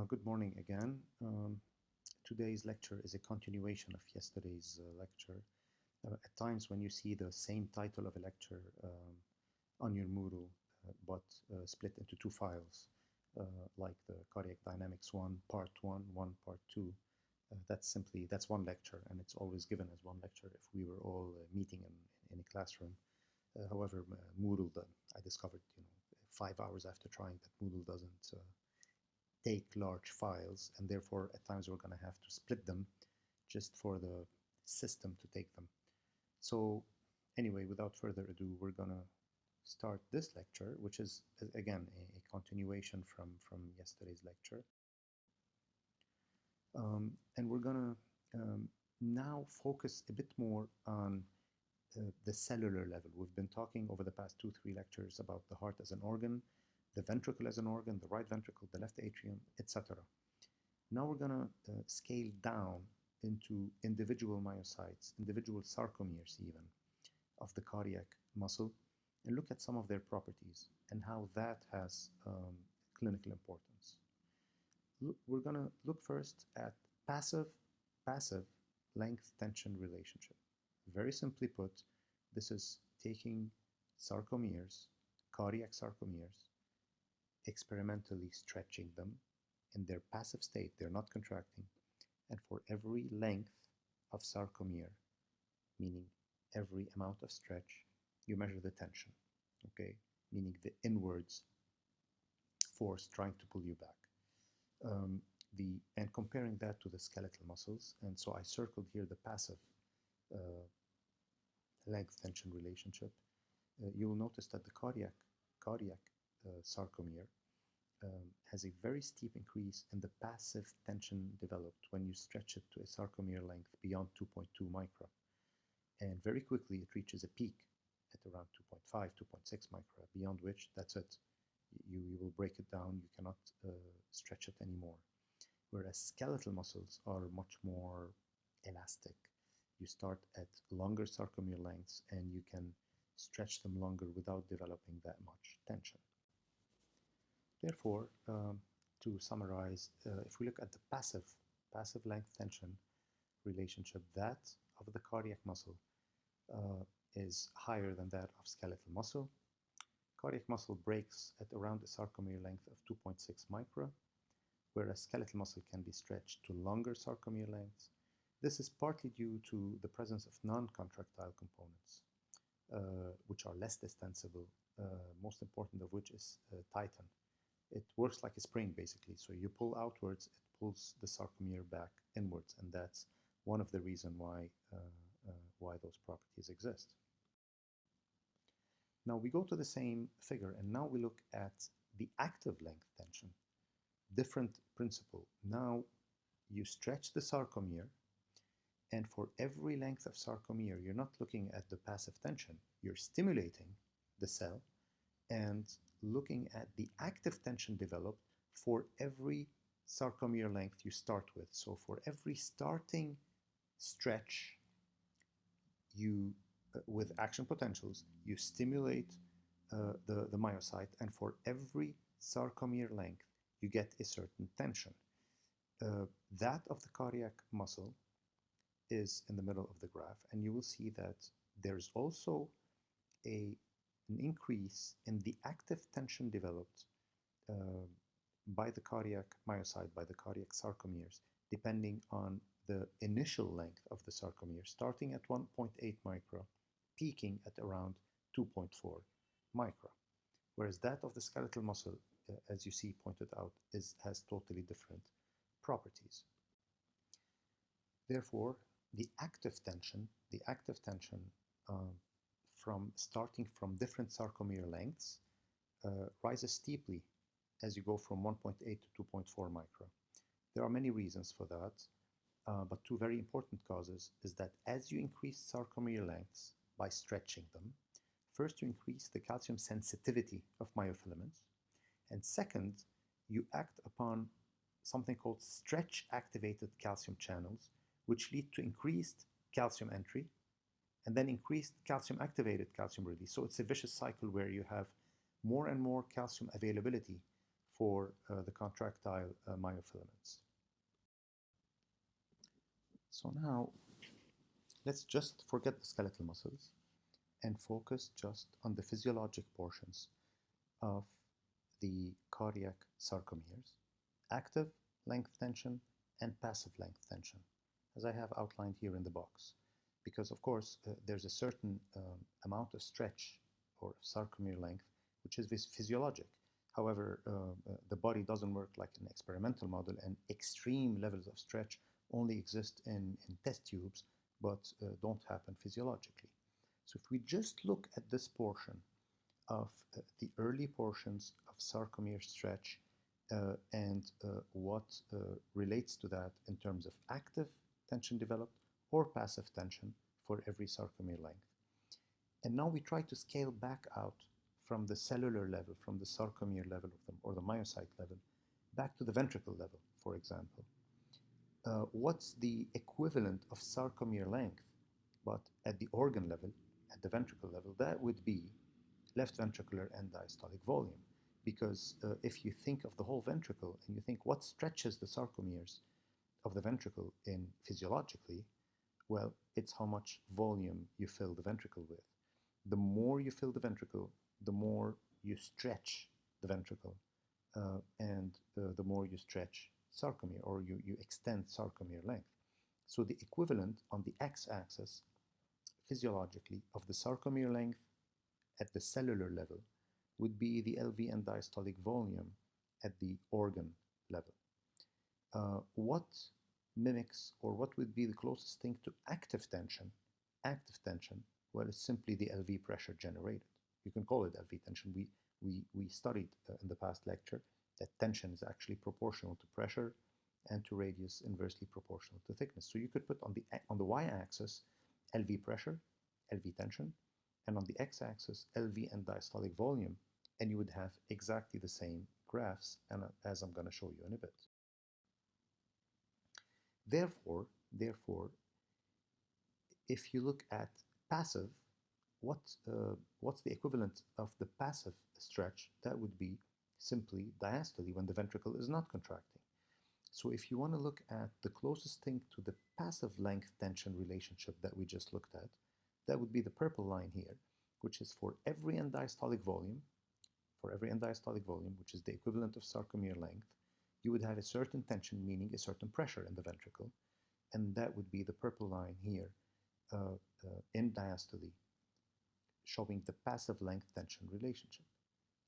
Good morning again. Today's lecture is a continuation of yesterday's lecture. At times when you see the same title of a lecture on your Moodle, but split into two files, like the Cardiac Dynamics 1, Part 1, 1, Part 2, that's one lecture, and it's always given as one lecture if we were all meeting in a classroom. However, Moodle, I discovered, 5 hours after trying that Moodle doesn't take large files, and therefore at times we're going to have to split them just for the system to take them. So anyway, without further ado, we're going to start this lecture, which is again a continuation from yesterday's lecture. And we're going to now focus a bit more on the cellular level. We've been talking over the past 2-3 lectures about the heart as an organ, the ventricle as an organ, the right ventricle, the left atrium, etc. Now we're going to scale down into individual myocytes, individual sarcomeres even, of the cardiac muscle, and look at some of their properties and how that has clinical importance. We're going to look first at passive length-tension relationship. Very simply put, this is taking sarcomeres, cardiac sarcomeres, experimentally stretching them in their passive state, they're not contracting, and for every length of sarcomere, meaning every amount of stretch, you measure the tension, okay, meaning the inwards force trying to pull you back. And comparing that to the skeletal muscles, and so I circled here the passive length tension relationship. You will notice that the cardiac sarcomere has a very steep increase in the passive tension developed when you stretch it to a sarcomere length beyond 2.2 micra. And very quickly it reaches a peak at around 2.5, 2.6 micra, beyond which that's it. You will break it down, you cannot stretch it anymore. Whereas skeletal muscles are much more elastic. You start at longer sarcomere lengths and you can stretch them longer without developing that much tension. Therefore, to summarize, if we look at the passive length tension relationship, that of the cardiac muscle is higher than that of skeletal muscle. Cardiac muscle breaks at around a sarcomere length of 2.6 micra, whereas skeletal muscle can be stretched to longer sarcomere lengths. This is partly due to the presence of non-contractile components, which are less distensible, most important of which is titin. It works like a spring, basically. So you pull outwards, it pulls the sarcomere back inwards, and that's one of the reasons why those properties exist. Now we go to the same figure, and now we look at the active length tension. Different principle. Now you stretch the sarcomere, and for every length of sarcomere, you're not looking at the passive tension. You're stimulating the cell and looking at the active tension developed for every sarcomere length you start with. So for every starting stretch, you with action potentials, you stimulate the myocyte, and for every sarcomere length, you get a certain tension. That of the cardiac muscle is in the middle of the graph, and you will see that there's also an increase in the active tension developed by the cardiac myocyte, by the cardiac sarcomeres, depending on the initial length of the sarcomere, starting at 1.8 micra, peaking at around 2.4 micra. Whereas that of the skeletal muscle, as you see pointed out, has totally different properties. Therefore, the active tension from starting from different sarcomere lengths rises steeply as you go from 1.8 to 2.4 micra. There are many reasons for that, but two very important causes is that as you increase sarcomere lengths by stretching them, first you increase the calcium sensitivity of myofilaments, and second, you act upon something called stretch-activated calcium channels, which lead to increased calcium entry and then increased calcium-activated calcium release. So it's a vicious cycle where you have more and more calcium availability for the contractile myofilaments. So now let's just forget the skeletal muscles and focus just on the physiologic portions of the cardiac sarcomeres: active length tension and passive length tension, as I have outlined here in the box. Because of course there's a certain amount of stretch or sarcomere length which is physiologic. However, the body doesn't work like an experimental model, and extreme levels of stretch only exist in test tubes, but don't happen physiologically. So if we just look at this portion of the early portions of sarcomere stretch and what relates to that in terms of active tension developed or passive tension for every sarcomere length. And now we try to scale back out from the cellular level, from the sarcomere level of them, or the myocyte level, back to the ventricle level, for example. What's the equivalent of sarcomere length, but at the organ level, at the ventricle level? That would be left ventricular end diastolic volume. Because if you think of the whole ventricle and you think what stretches the sarcomeres of the ventricle in physiologically, well, it's how much volume you fill the ventricle with. The more you fill the ventricle, the more you stretch the ventricle, and the more you stretch sarcomere, or you extend sarcomere length. So the equivalent on the x-axis physiologically of the sarcomere length at the cellular level would be the LV end diastolic volume at the organ level. What mimics, or what would be the closest thing to active tension? Active tension, well, it's simply the LV pressure generated. You can call it LV tension. We studied in the past lecture that tension is actually proportional to pressure and to radius inversely proportional to thickness. So you could put on the y-axis LV pressure, LV tension, and on the x-axis LV end diastolic volume, and you would have exactly the same graphs, and as I'm going to show you in a bit. Therefore, if you look at passive, what's the equivalent of the passive stretch? That would be simply diastole when the ventricle is not contracting. So if you want to look at the closest thing to the passive length tension relationship that we just looked at, that would be the purple line here, which is for every end diastolic volume, which is the equivalent of sarcomere length, you would have a certain tension, meaning a certain pressure in the ventricle, and that would be the purple line here in diastole, showing the passive length tension relationship.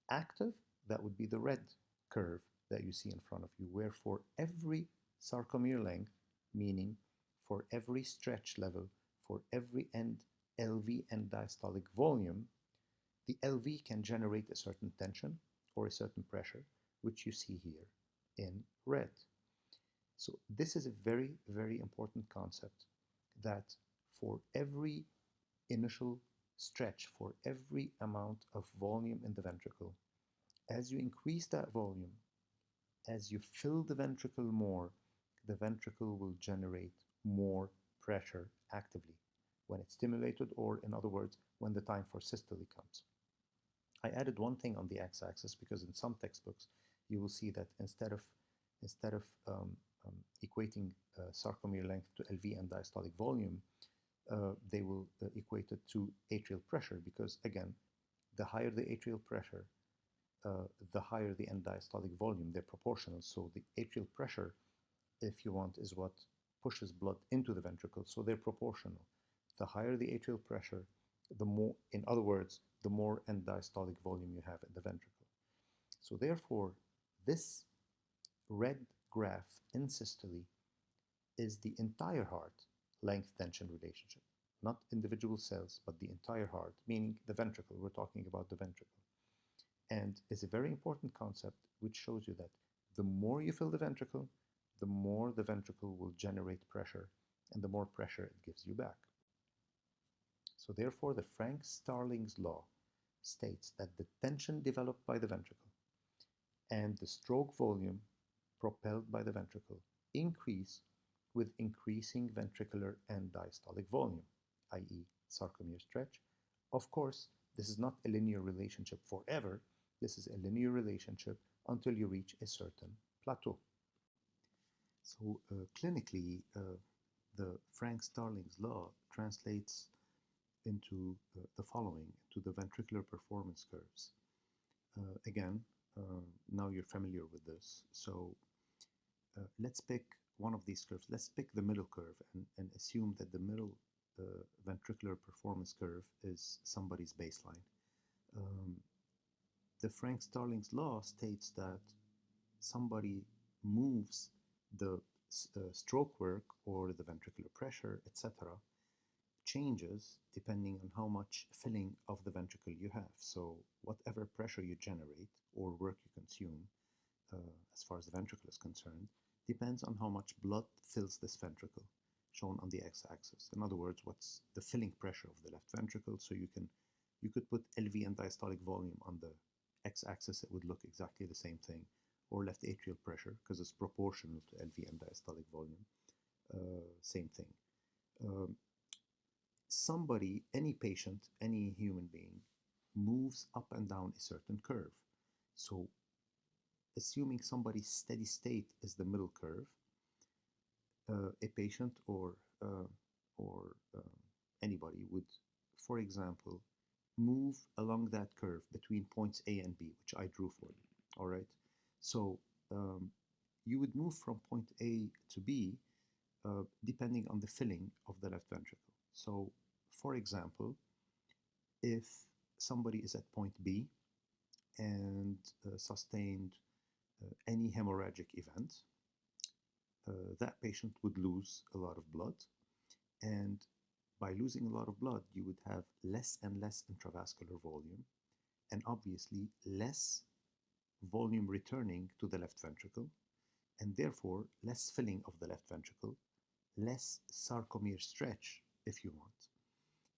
Active, that would be the red curve that you see in front of you, where for every sarcomere length, meaning for every stretch level, for every end LV end diastolic volume, the LV can generate a certain tension or a certain pressure, which you see here in red. So this is a very, very important concept, that for every initial stretch, for every amount of volume in the ventricle, as you increase that volume, as you fill the ventricle more, the ventricle will generate more pressure actively when it's stimulated, or in other words, when the time for systole comes. I added one thing on the x-axis because in some textbooks you will see that instead of equating sarcomere length to LV end diastolic volume, they will equate it to atrial pressure, because again, the higher the atrial pressure, the higher the end diastolic volume. They're proportional. So the atrial pressure, if you want, is what pushes blood into the ventricle. So they're proportional. The higher the atrial pressure, the more, in other words, the more end diastolic volume you have in the ventricle. So therefore, this red graph in systole is the entire heart length tension relationship, not individual cells, but the entire heart, meaning the ventricle. We're talking about the ventricle. And it's a very important concept which shows you that the more you fill the ventricle, the more the ventricle will generate pressure, and the more pressure it gives you back. So therefore, the Frank-Starling's law states that the tension developed by the ventricle and the stroke volume propelled by the ventricle increase with increasing ventricular end diastolic volume, i.e. sarcomere stretch. Of course, this is not a linear relationship forever. This is a linear relationship until you reach a certain plateau. So clinically, the Frank-Starling's law translates into the following, to the ventricular performance curves. Again, now you're familiar with this. So let's pick one of these curves. Let's pick the middle curve and assume that the middle ventricular performance curve is somebody's baseline. The Frank-Starling's law states that somebody moves the stroke work or the ventricular pressure, etc., changes depending on how much filling of the ventricle you have. So whatever pressure you generate or work you consume, as far as the ventricle is concerned, depends on how much blood fills this ventricle, shown on the x-axis. In other words, what's the filling pressure of the left ventricle? So you could put LV and diastolic volume on the x-axis, it would look exactly the same thing, or left atrial pressure, because it's proportional to LV and diastolic volume, same thing. Somebody, any patient, any human being, moves up and down a certain curve. So assuming somebody's steady state is the middle curve, a patient or anybody would, for example, move along that curve between points A and B, which I drew for you. All right. So you would move from point A to B depending on the filling of the left ventricle. So, for example, if somebody is at point B and sustained any hemorrhagic event, that patient would lose a lot of blood, and by losing a lot of blood, you would have less and less intravascular volume, and obviously less volume returning to the left ventricle, and therefore less filling of the left ventricle, less sarcomere stretch, if you want.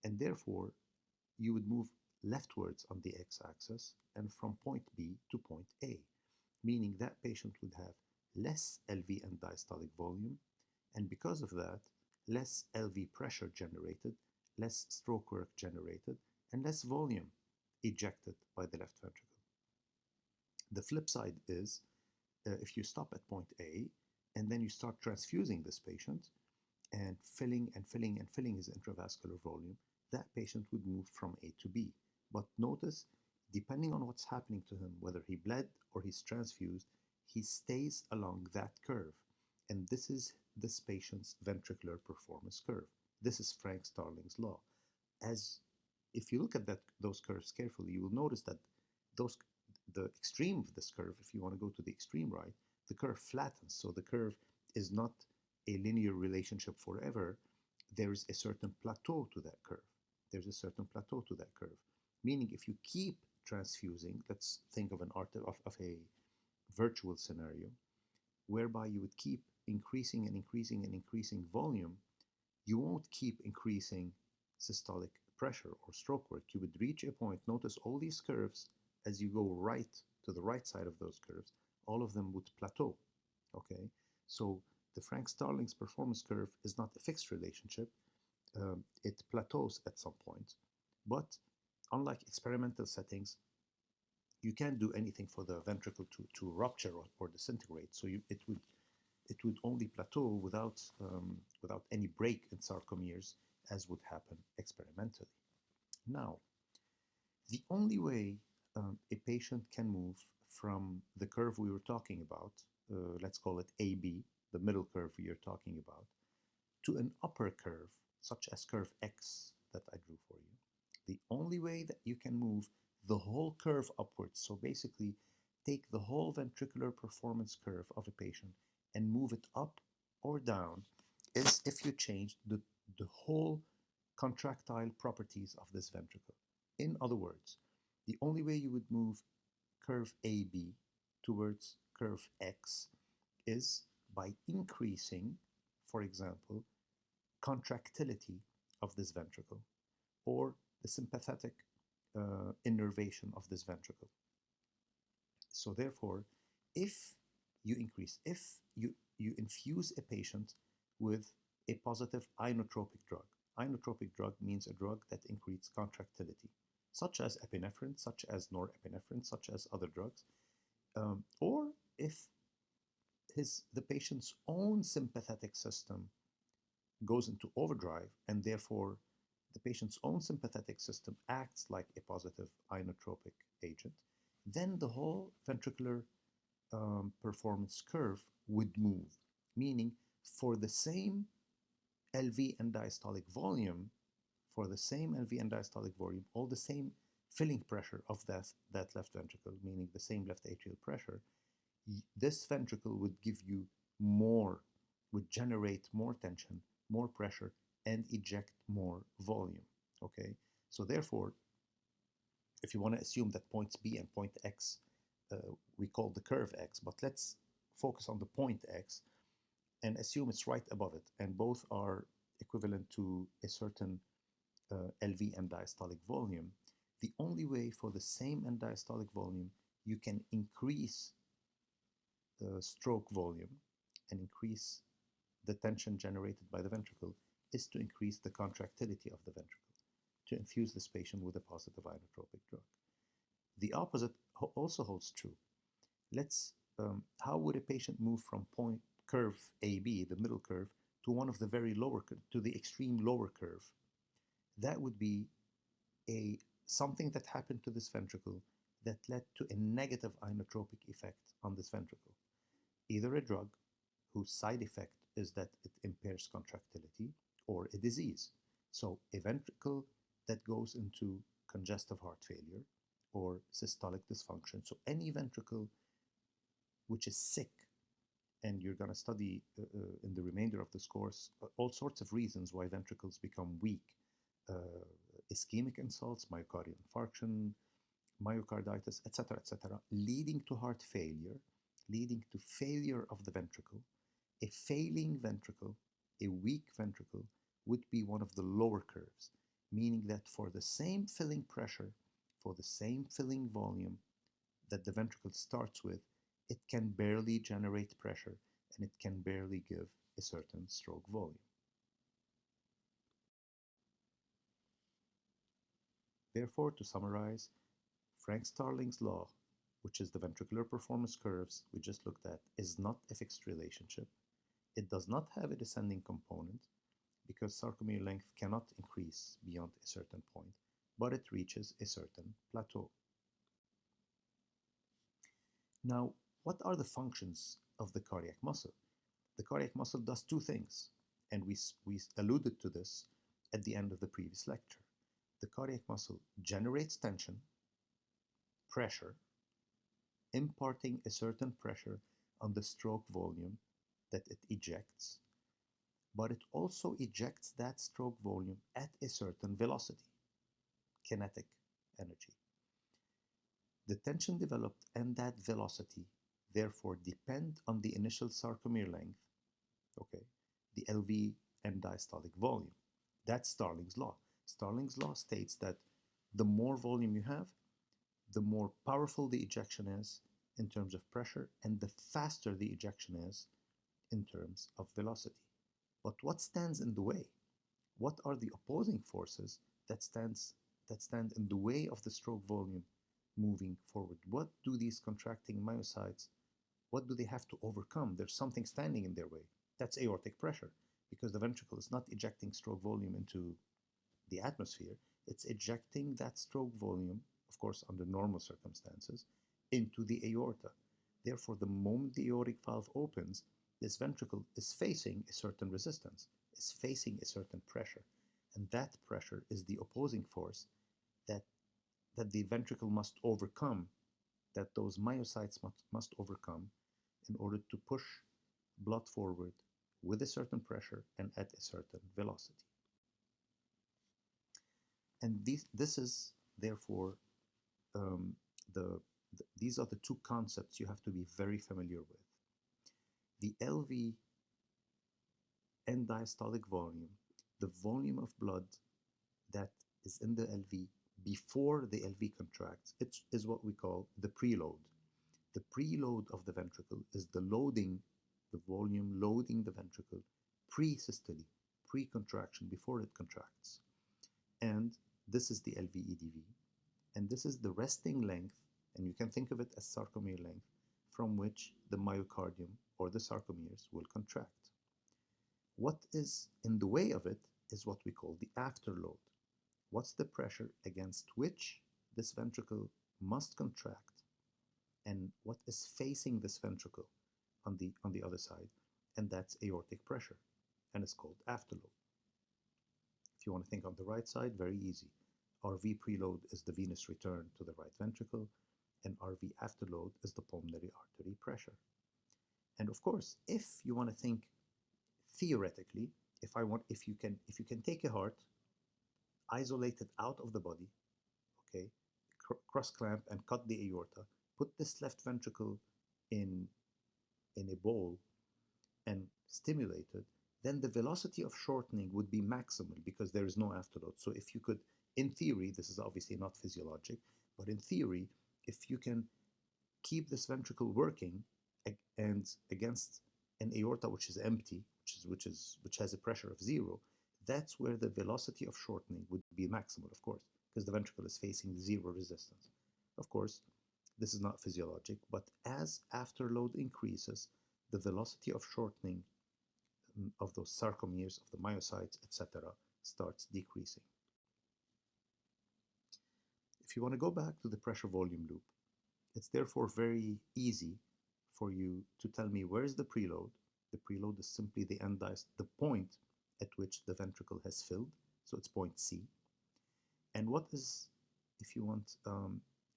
And therefore, you would move leftwards on the x-axis and from point B to point A, meaning that patient would have less LV and diastolic volume, and because of that, less LV pressure generated, less stroke work generated, and less volume ejected by the left ventricle. The flip side is, if you stop at point A and then you start transfusing this patient and filling and filling and filling his intravascular volume, that patient would move from A to B. But notice, depending on what's happening to him, whether he bled or he's transfused, he stays along that curve. And this is this patient's ventricular performance curve. This is Frank-Starling's law. As if you look at those curves carefully, you will notice that the extreme of this curve, if you want to go to the extreme right, the curve flattens. So the curve is not a linear relationship forever. There is a certain plateau to that curve. There's a certain plateau to that curve. Meaning if you keep transfusing, let's think of a virtual scenario, whereby you would keep increasing and increasing and increasing volume, you won't keep increasing systolic pressure or stroke work. You would reach a point, notice all these curves, as you go right to the right side of those curves, all of them would plateau, okay? So the Frank-Starling's performance curve is not a fixed relationship. It plateaus at some point, but unlike experimental settings, you can't do anything for the ventricle to rupture or disintegrate. So it would only plateau without any break in sarcomeres, as would happen experimentally. Now, the only way a patient can move from the curve we were talking about, let's call it AB, the middle curve we are talking about, to an upper curve, such as curve X that I drew for you. The only way that you can move the whole curve upwards, so basically take the whole ventricular performance curve of a patient and move it up or down, is if you change the whole contractile properties of this ventricle. In other words, the only way you would move curve AB towards curve X is by increasing, for example, contractility of this ventricle or the sympathetic innervation of this ventricle. So therefore, if you infuse a patient with a positive inotropic drug. Inotropic drug means a drug that increases contractility, such as epinephrine, such as norepinephrine, such as other drugs. or if the patient's own sympathetic system goes into overdrive, and therefore the patient's own sympathetic system acts like a positive inotropic agent, then the whole ventricular performance curve would move, meaning for the same LV end diastolic volume, all the same filling pressure of that left ventricle, meaning the same left atrial pressure, this ventricle would give you more, would generate more tension, more pressure, and eject more volume. Okay, so therefore, if you want to assume that points B and point X, we call the curve X, but let's focus on the point X and assume it's right above it, and both are equivalent to a certain LV end diastolic volume. The only way for the same end diastolic volume you can increase the stroke volume and increase the tension generated by the ventricle is to increase the contractility of the ventricle, to infuse this patient with a positive inotropic drug. The opposite also holds true. How would a patient move from point curve AB, the middle curve, to one of the very lower, to the extreme lower curve? That would be something that happened to this ventricle that led to a negative inotropic effect on this ventricle. Either a drug whose side effect is that it impairs contractility, or a disease. So a ventricle that goes into congestive heart failure or systolic dysfunction. So any ventricle which is sick, and you're going to study in the remainder of this course all sorts of reasons why ventricles become weak. Ischemic insults, myocardial infarction, myocarditis, etc., leading to heart failure, leading to failure of the ventricle. A failing ventricle, a weak ventricle, would be one of the lower curves, meaning that for the same filling pressure, for the same filling volume that the ventricle starts with, it can barely generate pressure and it can barely give a certain stroke volume. Therefore, to summarize, Frank-Starling's law, which is the ventricular performance curves we just looked at, is not a fixed relationship. It does not have a descending component because sarcomere length cannot increase beyond a certain point, but it reaches a certain plateau. Now, what are the functions of the cardiac muscle? The cardiac muscle does two things, and we alluded to this at the end of the previous lecture. The cardiac muscle generates tension, pressure, imparting a certain pressure on the stroke volume that it ejects, but it also ejects that stroke volume at a certain velocity, kinetic energy. The tension developed and that velocity therefore depend on the initial sarcomere length, okay, the LV end diastolic volume. That's Starling's law. Starling's law states that the more volume you have, the more powerful the ejection is in terms of pressure, and the faster the ejection is in terms of velocity. But what stands in the way? What are the opposing forces that stand in the way of the stroke volume moving forward? What do these contracting myocytes, what do they have to overcome? There's something standing in their way. That's aortic pressure, because the ventricle is not ejecting stroke volume into the atmosphere. It's ejecting that stroke volume, of course under normal circumstances, into the aorta. Therefore, the moment the aortic valve opens, this ventricle is facing a certain resistance, is facing a certain pressure. And that pressure is the opposing force that the ventricle must overcome, that those myocytes must overcome in order to push blood forward with a certain pressure and at a certain velocity. And this is therefore these are the two concepts you have to be very familiar with. The LV end diastolic volume, the volume of blood that is in the LV before the LV contracts, it is what we call the preload. The preload of the ventricle is the loading, the volume loading the ventricle pre-systole, pre-contraction, before it contracts. And this is the LV-EDV. And this is the resting length, and you can think of it as sarcomere length, from which the myocardium or the sarcomeres will contract. What is in the way of it is what we call the afterload. What's the pressure against which this ventricle must contract, and what is facing this ventricle on the other side, and that's aortic pressure, and it's called afterload. If you want to think on the right side, very easy. RV preload is the venous return to the right ventricle, and RV afterload is the pulmonary artery pressure. And of course, if you want to think theoretically, if you can take a heart, isolate it out of the body, okay, cross clamp and cut the aorta, put this left ventricle in a bowl and stimulate it, then the velocity of shortening would be maximal because there is no afterload. So if you could, in theory, this is obviously not physiologic, but in theory, if you can keep this ventricle working and against an aorta which is empty, which has a pressure of 0, that's where the velocity of shortening would be maximal, of course, because the ventricle is facing 0 resistance. Of course, this is not physiologic, but as afterload increases, the velocity of shortening of those sarcomeres, of the myocytes, etc., starts decreasing. If you want to go back to the pressure volume loop, it's therefore very easy for you to tell me where is the preload. The preload is simply the point at which the ventricle has filled, so it's point C. And what is, if you want,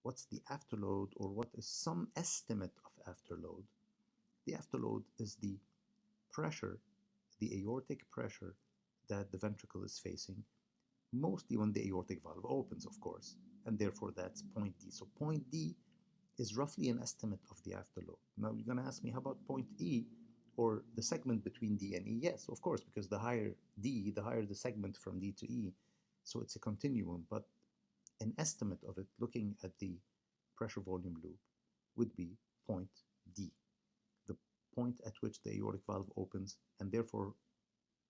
what's the afterload, or what is some estimate of afterload? The afterload is the pressure, the aortic pressure that the ventricle is facing, mostly when the aortic valve opens, of course, and therefore that's point D. So point D is roughly an estimate of the afterload. Now you're going to ask me, how about point E, or the segment between D and E? Yes, of course, because the higher D, the higher the segment from D to E, so it's a continuum, but an estimate of it, looking at the pressure volume loop, would be point D, the point at which the aortic valve opens, and therefore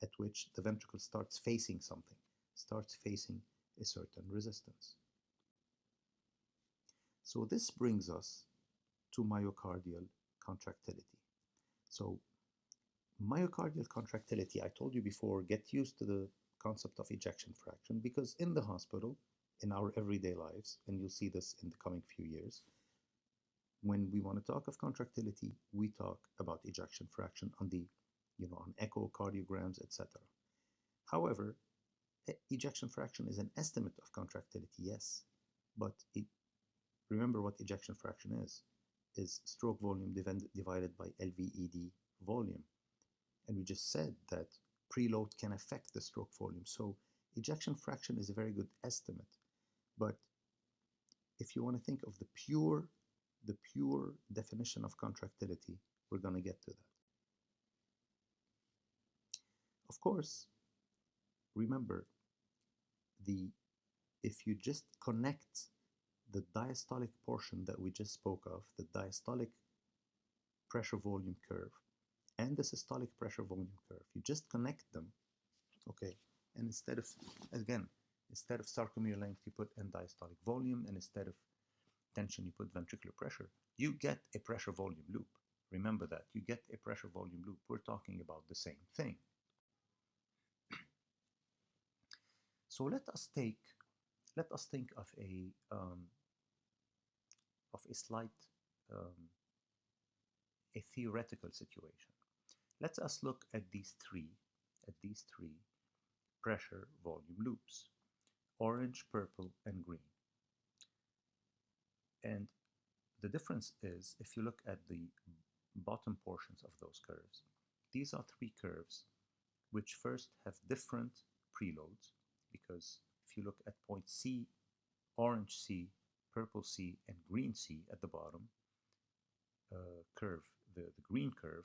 at which the ventricle starts facing something, starts facing a certain resistance. So this brings us to myocardial contractility. So myocardial contractility, I told you before, get used to the concept of ejection fraction, because in the hospital, in our everyday lives, and you'll see this in the coming few years, when we want to talk of contractility, we talk about ejection fraction on the, on echocardiograms, etc. However, ejection fraction is an estimate of contractility, yes, but remember what ejection fraction is stroke volume divided by LVED volume. And we just said that preload can affect the stroke volume. So ejection fraction is a very good estimate. But if you want to think of the pure definition of contractility, we're going to get to that. Of course, remember, if you just connect the diastolic portion that we just spoke of, the diastolic pressure volume curve, and the systolic pressure volume curve, you just connect them, okay, and instead of sarcomere length, you put end diastolic volume, and instead of tension, you put ventricular pressure, you get a pressure volume loop. Remember that, you get a pressure volume loop. We're talking about the same thing. So let us think of a slight a theoretical situation. Let us look at these three pressure volume loops: orange, purple, and green. And the difference is, if you look at the bottom portions of those curves, these are three curves which first have different preloads, because if you look at point C, orange C, purple C, and green C at the bottom, curve, the green curve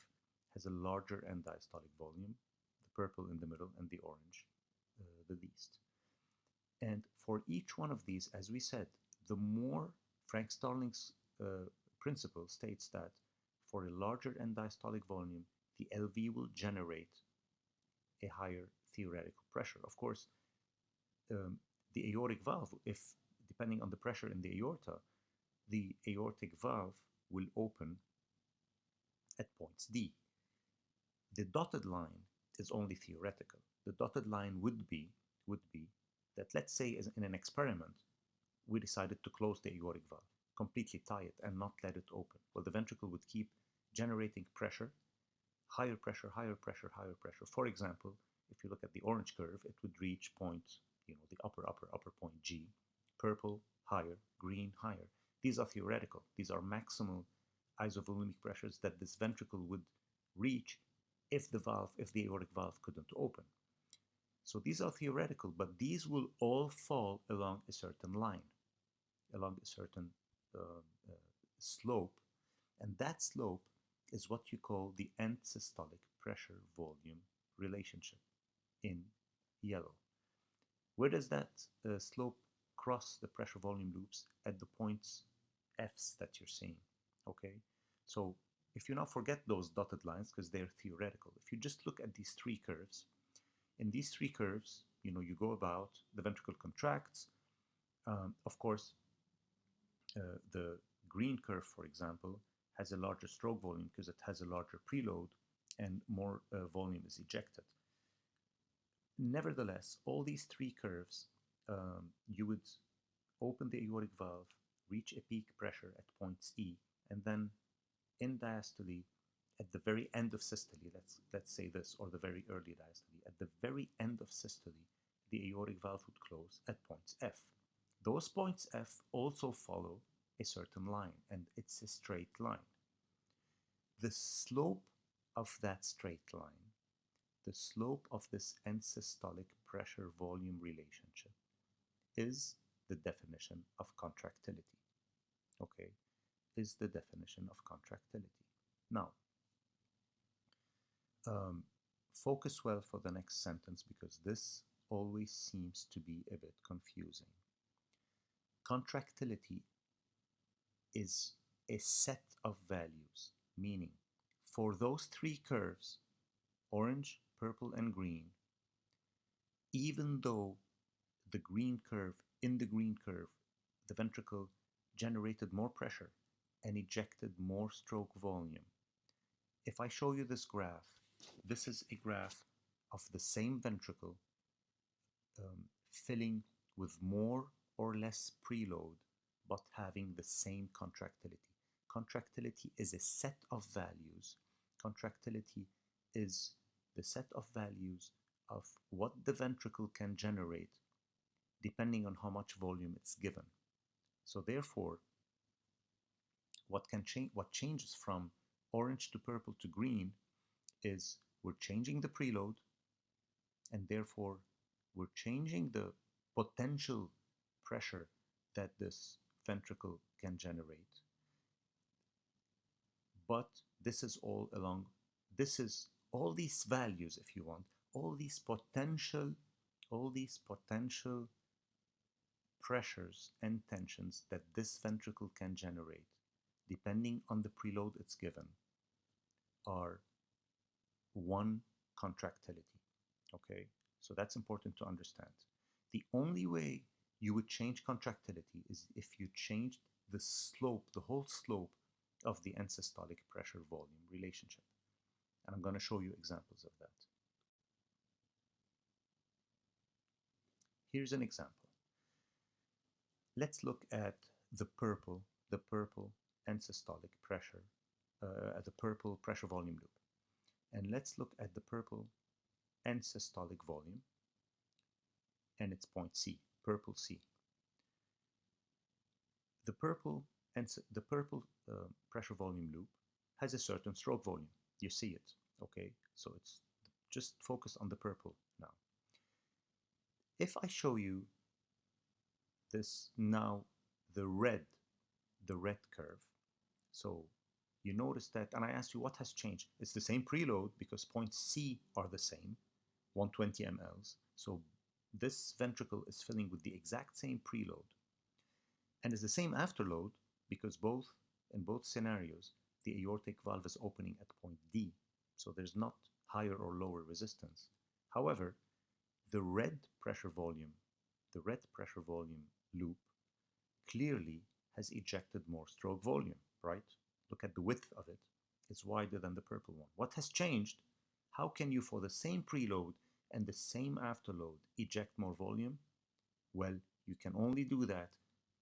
has a larger end diastolic volume, the purple in the middle, and the orange the least. And for each one of these, as we said, the more Frank Starling's principle states that for a larger end diastolic volume, the LV will generate a higher theoretical pressure. Of course, the aortic valve, if depending on the pressure in the aorta, the aortic valve will open at points D. The dotted line is only theoretical. The dotted line would be that, let's say in an experiment, we decided to close the aortic valve, completely tie it and not let it open. Well, the ventricle would keep generating pressure, higher pressure, higher pressure, higher pressure. For example, if you look at the orange curve, it would reach point, the upper point G, purple, higher, green, higher. These are theoretical. These are maximal isovolumic pressures that this ventricle would reach if the aortic valve couldn't open. So these are theoretical, but these will all fall along a certain line, along a certain slope, and that slope is what you call the end systolic pressure-volume relationship in yellow. Where does that slope cross the pressure-volume loops? At the points F's that you're seeing, okay? So if you now forget those dotted lines, because they're theoretical, if you just look at these three curves, in these three curves, you go about, the ventricle contracts. Of course, the green curve, for example, has a larger stroke volume because it has a larger preload and more volume is ejected. Nevertheless, all these three curves, you would open the aortic valve, reach a peak pressure at points E, and then in diastole, at the very end of systole, let's say this, or the very early diastole, at the very end of systole, the aortic valve would close at points F. Those points F also follow a certain line, and it's a straight line. The slope of that straight line, the slope of this end systolic pressure-volume relationship, is the definition of contractility. Okay, is the definition of contractility. Now, focus well for the next sentence because this always seems to be a bit confusing. Contractility is a set of values, meaning for those three curves, orange, purple, and green, even though in the green curve, the ventricle generated more pressure and ejected more stroke volume. If I show you this graph, this is a graph of the same ventricle filling with more or less preload, but having the same contractility. Contractility is a set of values. Contractility is the set of values of what the ventricle can generate depending on how much volume it's given. So therefore, what changes from orange to purple to green is we're changing the preload, and therefore we're changing the potential pressure that this ventricle can generate. But this is all these values, if you want, all these potential pressures and tensions that this ventricle can generate, depending on the preload it's given, are one contractility. Okay, so that's important to understand. The only way you would change contractility is if you changed the slope, the whole slope of the end systolic pressure-volume relationship. And I'm going to show you examples of that. Here's an example. Let's look at the purple end systolic pressure, the purple pressure-volume loop. And let's look at the purple end systolic volume, and it's point C, purple C. The purple pressure volume loop has a certain stroke volume. You see it, okay? So it's just focus on the purple now. If I show you this now, the red curve, so you notice that, and I asked you what has changed. It's the same preload because points C are the same, 120 mLs. So this ventricle is filling with the exact same preload. And it's the same afterload because in both scenarios, the aortic valve is opening at point D. So there's not higher or lower resistance. However, the red pressure volume loop clearly has ejected more stroke volume, right? Look at the width of it. is wider than the purple one. What has changed? How can you, for the same preload and the same afterload, eject more volume? Well, you can only do that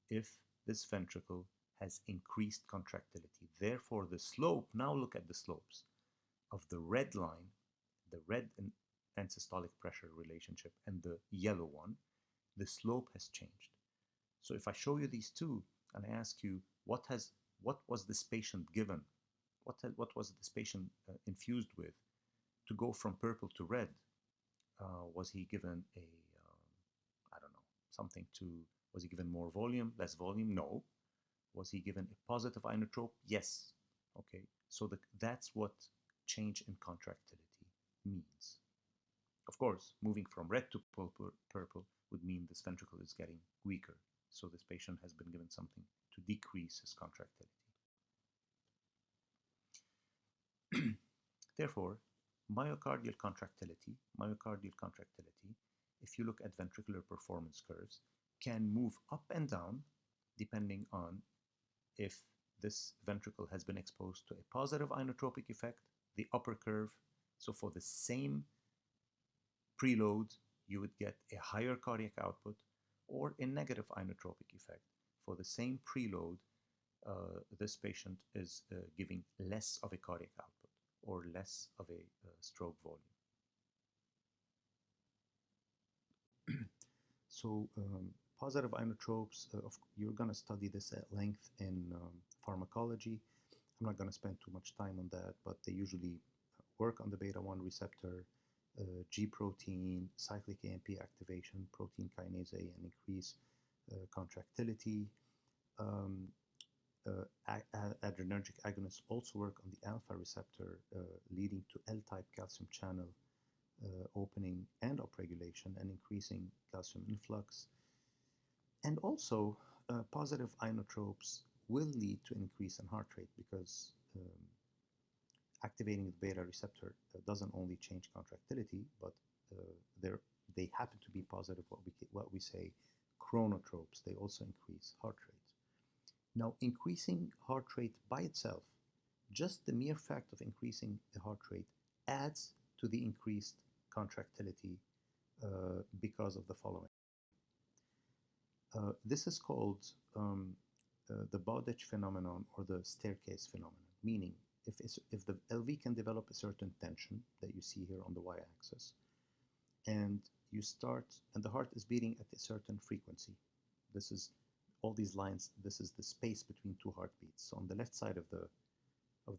if this ventricle has increased contractility. Therefore, the slope, now look at the slopes of the red line, the red and systolic pressure relationship, and the yellow one, the slope has changed. So if I show you these two and I ask you what was this patient given, what was this patient infused with to go from purple to red? Was he given a I don't know, something to, was he given more volume, less volume? No. Was he given a positive inotrope? Yes. Okay, so that's what change in contractility means. Of course, moving from red to purple would mean this ventricle is getting weaker. So this patient has been given something to decrease his contractility. Therefore, myocardial contractility, if you look at ventricular performance curves, can move up and down depending on if this ventricle has been exposed to a positive inotropic effect, the upper curve. So for the same preload, you would get a higher cardiac output, or a negative inotropic effect. For the same preload, this patient is giving less of a cardiac output or less of a stroke volume. So positive inotropes, you're going to study this at length in pharmacology. I'm not going to spend too much time on that, but they usually work on the beta-1 receptor, G protein, cyclic AMP activation, protein kinase A, and increase contractility. Adrenergic agonists also work on the alpha receptor, leading to L-type calcium channel opening and upregulation and increasing calcium influx. And also, positive inotropes will lead to an increase in heart rate because activating the beta receptor doesn't only change contractility, but they happen to be positive, what we say chronotropes. They also increase heart rate. Now, increasing heart rate by itself, just the mere fact of increasing the heart rate adds to the increased contractility because of the following. This is called the Bowditch phenomenon, or the staircase phenomenon, meaning if the LV can develop a certain tension that you see here on the y-axis, and the heart is beating at a certain frequency. This is all these lines. This is the space between two heartbeats. So on the left side of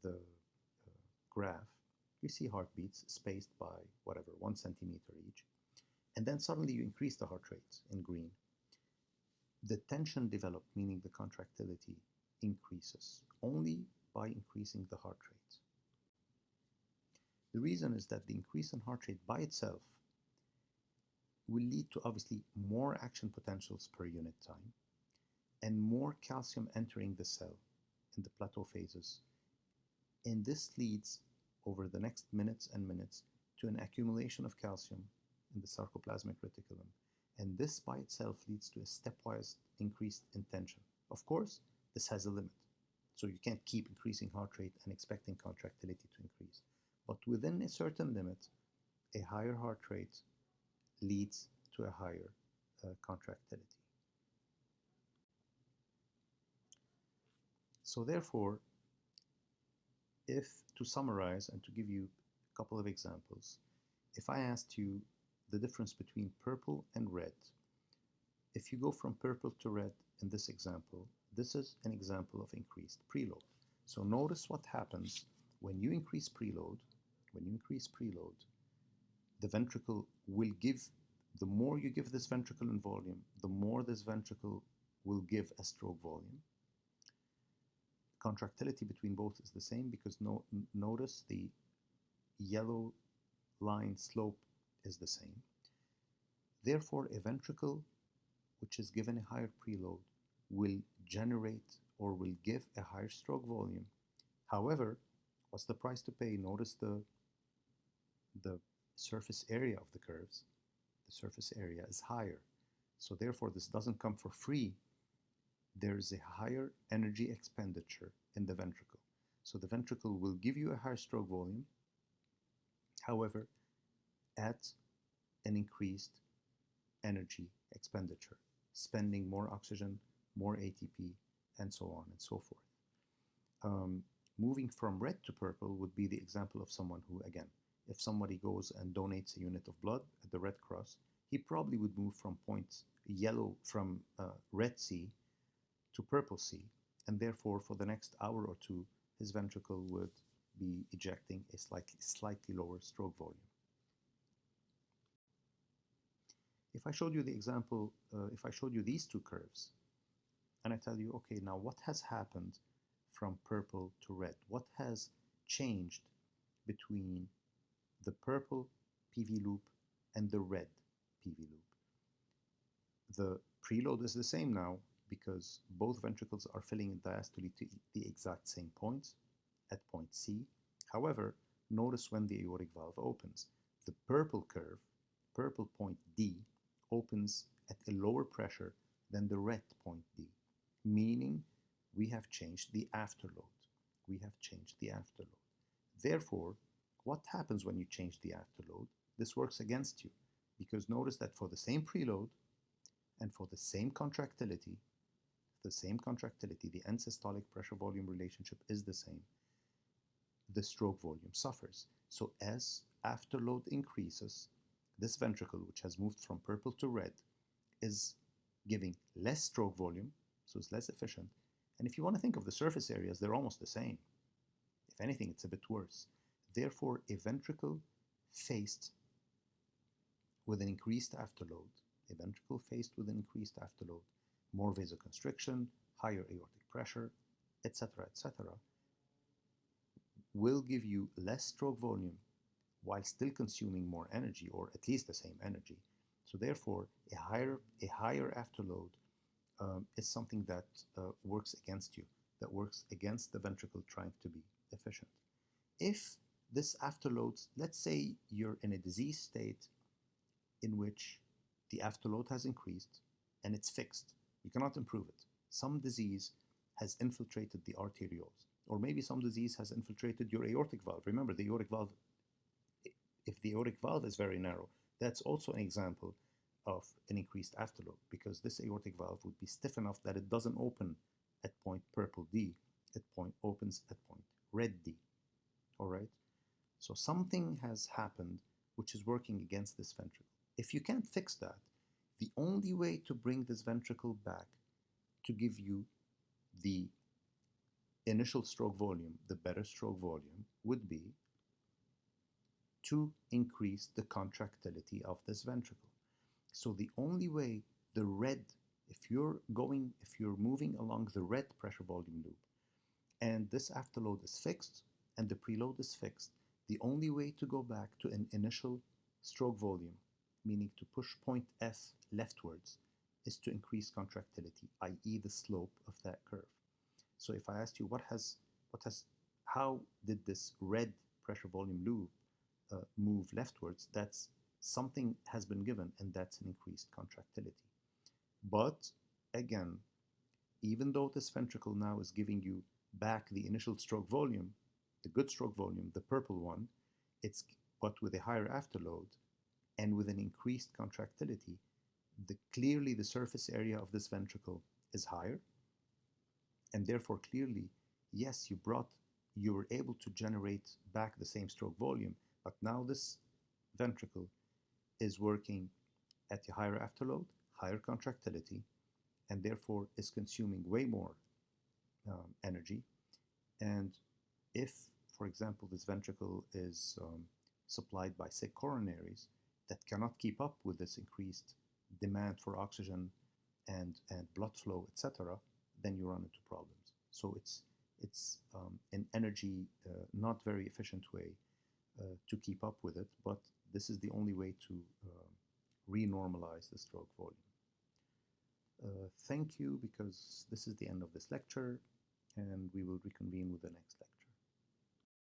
the graph, you see heartbeats spaced by whatever, 1 centimeter each, and then suddenly you increase the heart rate in green. The tension developed, meaning the contractility, increases only by increasing the heart rate. The reason is that the increase in heart rate by itself will lead to obviously more action potentials per unit time and more calcium entering the cell in the plateau phases. And this leads over the next minutes and minutes to an accumulation of calcium in the sarcoplasmic reticulum. And this by itself leads to a stepwise increase in tension. Of course, this has a limit. So you can't keep increasing heart rate and expecting contractility to increase. But within a certain limit, a higher heart rate leads to a higher contractility. So therefore, to summarize and to give you a couple of examples, if I asked you the difference between purple and red, if you go from purple to red in this example, this is an example of increased preload. So notice what happens when you increase preload. The ventricle will give, the more you give this ventricle in volume, the more this ventricle will give a stroke volume. Contractility between both is the same because notice the yellow line slope is the same. Therefore, a ventricle which is given a higher preload will generate or will give a higher stroke volume. However, what's the price to pay? Notice the surface area of the curves. The surface area is higher. So therefore, this doesn't come for free. There is a higher energy expenditure in the ventricle. So the ventricle will give you a higher stroke volume, however, at an increased energy expenditure, spending more oxygen, more ATP, and so on and so forth. Moving from red to purple would be the example of someone who, again, if somebody goes and donates a unit of blood at the Red Cross, he probably would move from red C to purple C, and therefore for the next hour or two, his ventricle would be ejecting a slightly lower stroke volume. If I showed you the example, if I showed you these two curves, and I tell you, okay, now what has happened from purple to red? What has changed between the purple PV loop and the red PV loop? The preload is the same now because both ventricles are filling in diastole to the exact same points at point C. However, notice when the aortic valve opens. The purple curve, purple point D, opens at a lower pressure than the red point D, meaning we have changed the afterload. We have changed the afterload. Therefore, what happens when you change the afterload? This works against you because notice that for the same preload and for the same contractility, the end systolic pressure volume relationship is the same. The stroke volume suffers. So as afterload increases, this ventricle, which has moved from purple to red, is giving less stroke volume, so it's less efficient. And if you want to think of the surface areas, they're almost the same. If anything, it's a bit worse. Therefore, a ventricle faced with an increased afterload, more vasoconstriction, higher aortic pressure, etc., will give you less stroke volume while still consuming more energy, or at least the same energy. So therefore, a higher afterload is something that works against you, that works against the ventricle trying to be efficient. If this afterload, let's say you're in a disease state in which the afterload has increased and it's fixed, you cannot improve it. Some disease has infiltrated the arterioles, or maybe some disease has infiltrated your aortic valve. Remember, the aortic valve, if the aortic valve is very narrow, that's also an example of an increased afterload, because this aortic valve would be stiff enough that it doesn't open at point purple D, it opens at point red D. All right? So something has happened which is working against this ventricle. If you can't fix that, the only way to bring this ventricle back to give you the initial stroke volume, the better stroke volume, would be to increase the contractility of this ventricle. So the only way the red, if you're moving along the red pressure volume loop, and this afterload is fixed and the preload is fixed, the only way to go back to an initial stroke volume, meaning to push point F leftwards, is to increase contractility, i.e. the slope of that curve. So if I asked you how did this red pressure volume loop move leftwards, that's something has been given, and that's an increased contractility. But again, even though this ventricle now is giving you back the initial stroke volume, the good stroke volume, the purple one, but with a higher afterload and with an increased contractility, clearly the surface area of this ventricle is higher, and therefore clearly, yes, you were able to generate back the same stroke volume, but now this ventricle is working at a higher afterload, higher contractility, and therefore is consuming way more energy. And if, for example, this ventricle is supplied by sick coronaries that cannot keep up with this increased demand for oxygen and blood flow, etc., then you run into problems. So it's an energy not very efficient way to keep up with it, but this is the only way to renormalize the stroke volume. Thank you, because this is the end of this lecture, and we will reconvene with the next lecture.